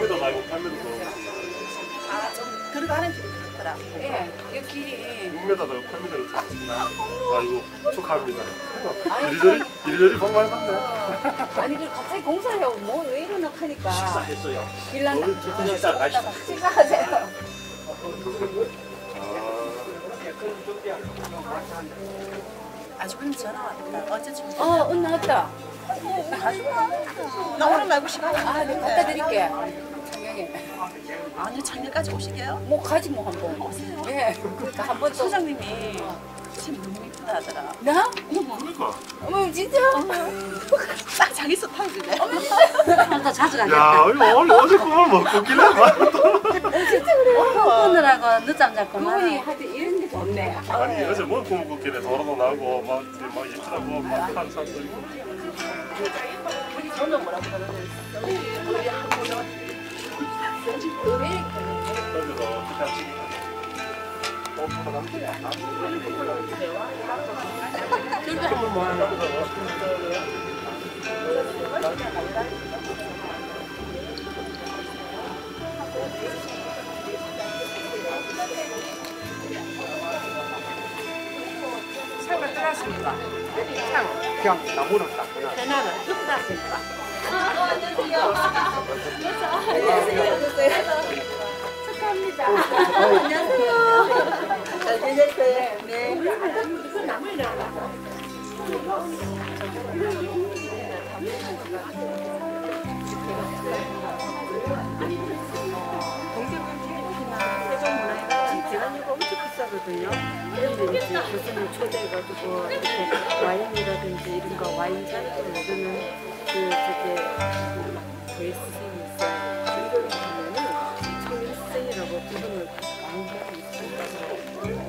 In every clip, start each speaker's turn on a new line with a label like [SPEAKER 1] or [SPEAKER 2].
[SPEAKER 1] 6m 말고 8m 더.
[SPEAKER 2] 아, 좀 들어가는 길이 그렇더라고.
[SPEAKER 3] 예, 이 길이
[SPEAKER 1] 6m 더 8m를 탔습니다. 아이고 축하합니다. 이리저리 방문해봤네.
[SPEAKER 3] 아니 그 갑자기 공사를 하고 뭐 왜 이러나 하니까
[SPEAKER 1] 식사했어요.
[SPEAKER 3] 길난다.
[SPEAKER 1] 식사 가시죠.
[SPEAKER 3] 식사하세요.
[SPEAKER 2] 아주버님 전화 왔다. 어제쯤.
[SPEAKER 3] 응 나왔다.
[SPEAKER 2] 나 오늘 말고 시간
[SPEAKER 3] 아, 네, 갖다 드릴게. 창경에.
[SPEAKER 2] 아니 작년까지 오시게요?
[SPEAKER 3] 뭐 가지 뭐 한번.
[SPEAKER 2] 오세요.
[SPEAKER 3] 예. 그러니까 한번 또.
[SPEAKER 2] 소장님이 지금 너무 이쁘다 하더라.
[SPEAKER 3] 나?
[SPEAKER 1] 그러니까.
[SPEAKER 3] 어머 진짜?
[SPEAKER 2] 딱 자기 스타일이네.
[SPEAKER 4] 더 자주
[SPEAKER 1] 야,
[SPEAKER 4] 가겠다.
[SPEAKER 1] 이거 어제 그걸 먹고 길래 말도.
[SPEAKER 3] 진짜 그래요.
[SPEAKER 4] 오늘하고 늦잠 잤구나.
[SPEAKER 3] 그분이 하여튼 이런 게 좋네.
[SPEAKER 1] 아니 어제 뭐 굶고 길에 도로도 나고 막 입술하고 막 하는 사람도 있고.
[SPEAKER 2] 우리 저는 뭐라고 그러는지. 우리 한국은
[SPEAKER 1] 거기서 그냥
[SPEAKER 4] 그러면 뭐 하나?
[SPEAKER 2] 상을 떠났습니까?
[SPEAKER 5] 그냥 나무는 땄구나.
[SPEAKER 2] 대나는 흙 났습니까?
[SPEAKER 3] 축하합니다.
[SPEAKER 2] 안녕하세요. 잘 지냈어요? 네.
[SPEAKER 4] 세종문화회관 대관료가 엄청 비싸거든요. 그런데 이제 교수님 초대해가지고 이렇게 와인이라든지 이런 거 와인 잔을 모르는 교회 스승이 있어요. 중국에 가면은 청년 스승이라고 그분을 많이 하고 있어요.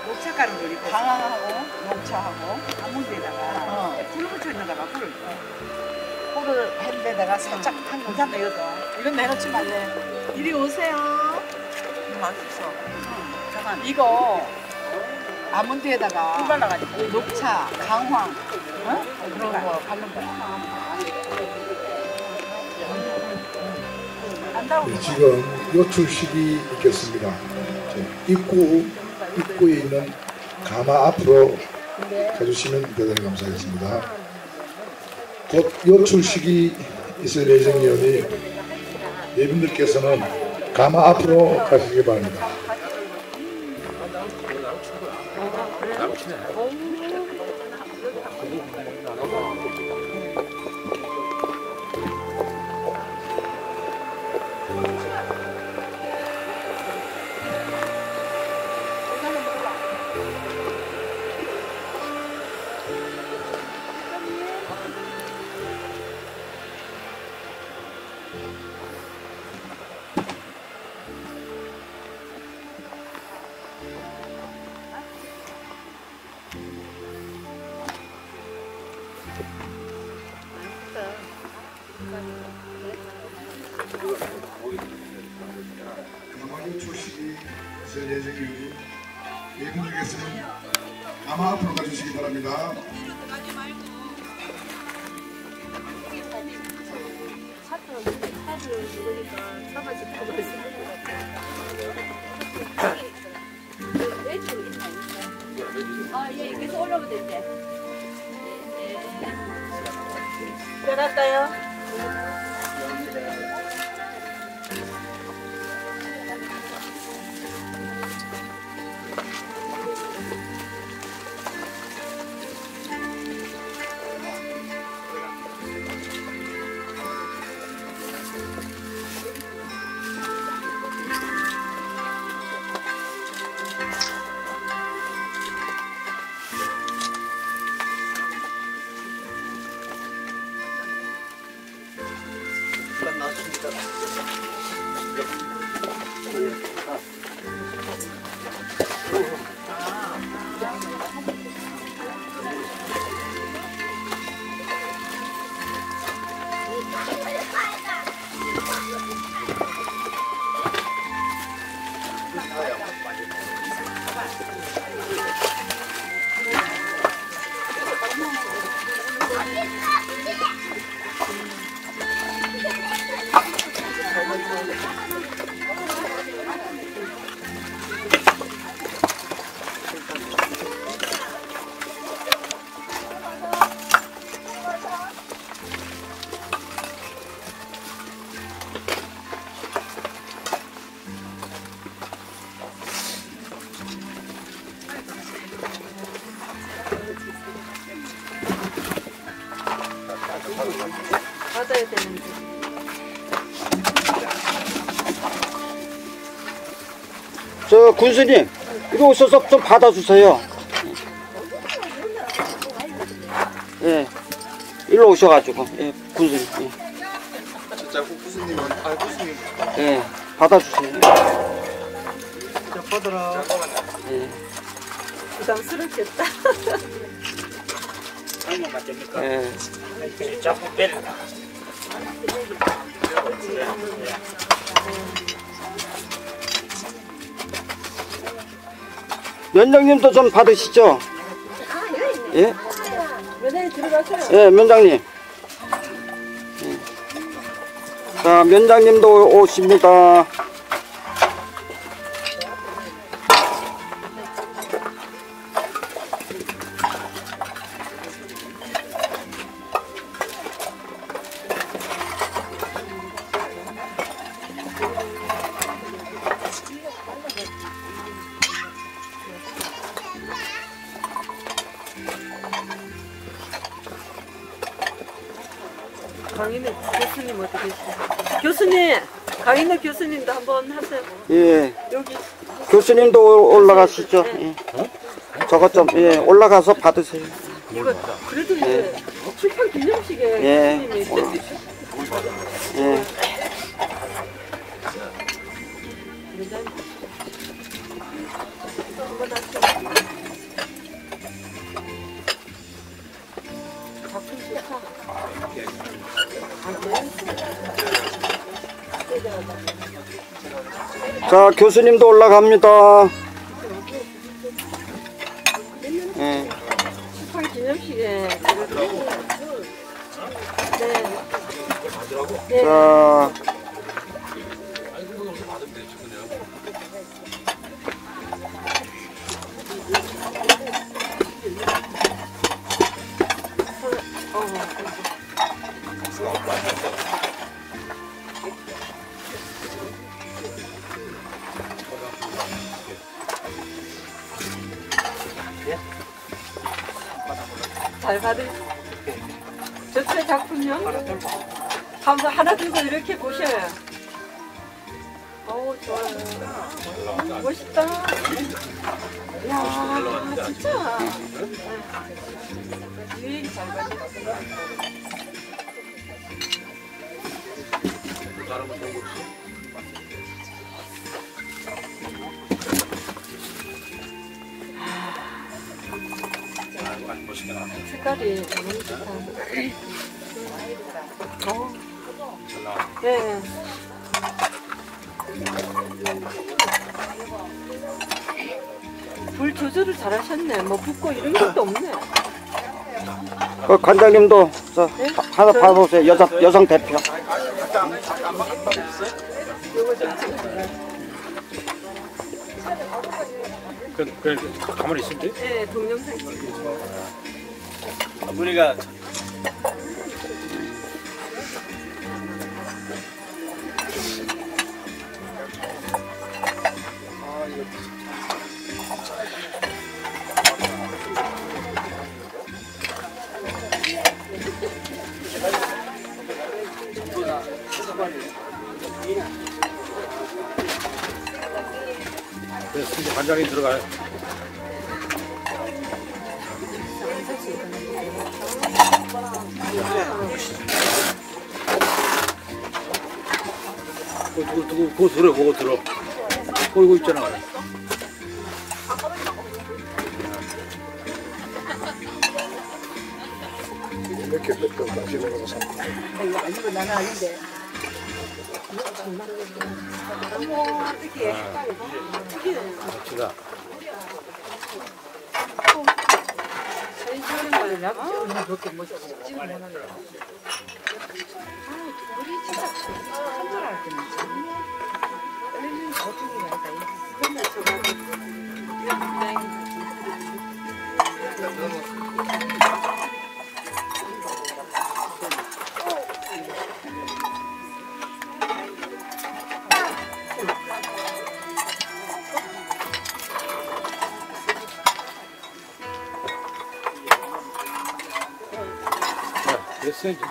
[SPEAKER 2] 녹차가루 돌리고 강황하고 녹차하고 아몬드에다가 꿀 묻혀 있는 거가 꿀. 꿀을 햄에다가 살짝 한 건자 내거든. 이건 내놓지 말래. 이리 오세요. 맛있어. 잠깐 이거 아몬드에다가 꿀 발라가지고 녹차, 강황, 그런 거 바른 거야.
[SPEAKER 6] 네, 지금 요출식이 있겠습니다. 입구에 있는 가마 앞으로 가주시면 대단히 감사하겠습니다. 곧 요출식이 있을 예정이오니 예분들께서는 가마 앞으로 가시기 바랍니다. 가마 요출식이 있을 예정이오니 예분들께서는 가마 앞으로 가주시기 바랍니다.
[SPEAKER 3] 아, 예, 여기서 올라오면 된대.
[SPEAKER 4] 빼놨다요. 받아야 되는데.
[SPEAKER 7] 저 군수님 이리 오셔서 좀 받아주세요. 예, 일로 오셔가지고 예, 군수님. 예.
[SPEAKER 5] 진짜 군수님은 군수님
[SPEAKER 7] 예, 받아주세요.
[SPEAKER 5] 자 받아라.
[SPEAKER 7] 예.
[SPEAKER 4] 부담스럽겠다.
[SPEAKER 7] 예.
[SPEAKER 1] 자꾸 빼.
[SPEAKER 7] 면장님도 좀 받으시죠. 예?
[SPEAKER 4] 면회 들어가세요.
[SPEAKER 7] 예, 면장님. 예. 자, 면장님도 오십니다.
[SPEAKER 4] 강인우 교수님 어디 계세요? 교수님! 강인우 교수님도 한번 하세요.
[SPEAKER 7] 예.
[SPEAKER 4] 여기.
[SPEAKER 7] 교수님도 올라가시죠. 예. 저것 좀, 예, 올라가서 받으세요.
[SPEAKER 4] 이거 그래도 이제 출판 기념식에
[SPEAKER 7] 예.
[SPEAKER 4] 교수님이
[SPEAKER 7] 예. 자, 교수님도 올라갑니다. 예.
[SPEAKER 4] 출판 기념식에 네.
[SPEAKER 7] 자,
[SPEAKER 4] 잘 받으. 저체 작품요? 한번 하나 들고 이렇게 보셔요. 어우 좋아요. 멋있다. 야 진짜. 유행 잘 받으. 색깔이 너무 좋다. 네. 불 조절을 잘하셨네. 뭐 붓고 이런 것도 없네.
[SPEAKER 7] 그 관장님도 저 하나 봐보세요. 여성 대표.
[SPEAKER 1] 그 가만히 있으면 돼?
[SPEAKER 4] 네, 동영상 찍고.
[SPEAKER 5] 우리가 그래서 이제 간장이 들어가요. 그거 들어, 그거 들어. 그거 있잖아.
[SPEAKER 6] 이렇게 뺐던 다시 올라가서
[SPEAKER 2] 이거 아니고 나는 아닌데. 어머, 어떡해.
[SPEAKER 5] 지가. 됐어 이제.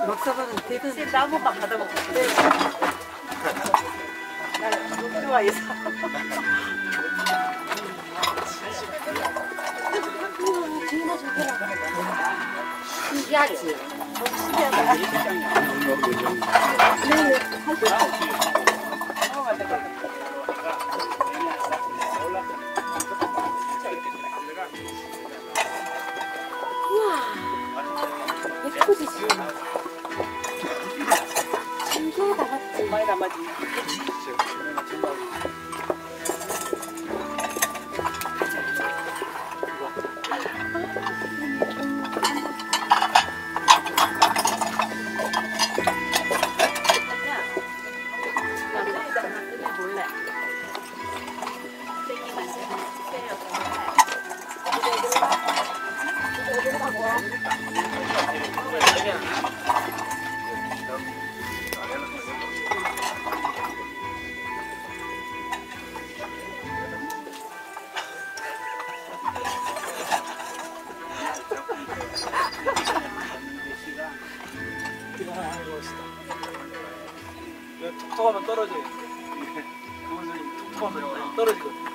[SPEAKER 4] 막사발은 대단.
[SPEAKER 2] 나무만 받아먹고. 나 너무 좋아해서.
[SPEAKER 3] 신기하지? 예쁘지? 신기하다 맞지?
[SPEAKER 2] 많이 남아지.
[SPEAKER 5] 톡톡하면 떨어져. 그거는 톡톡하면 떨어지거든.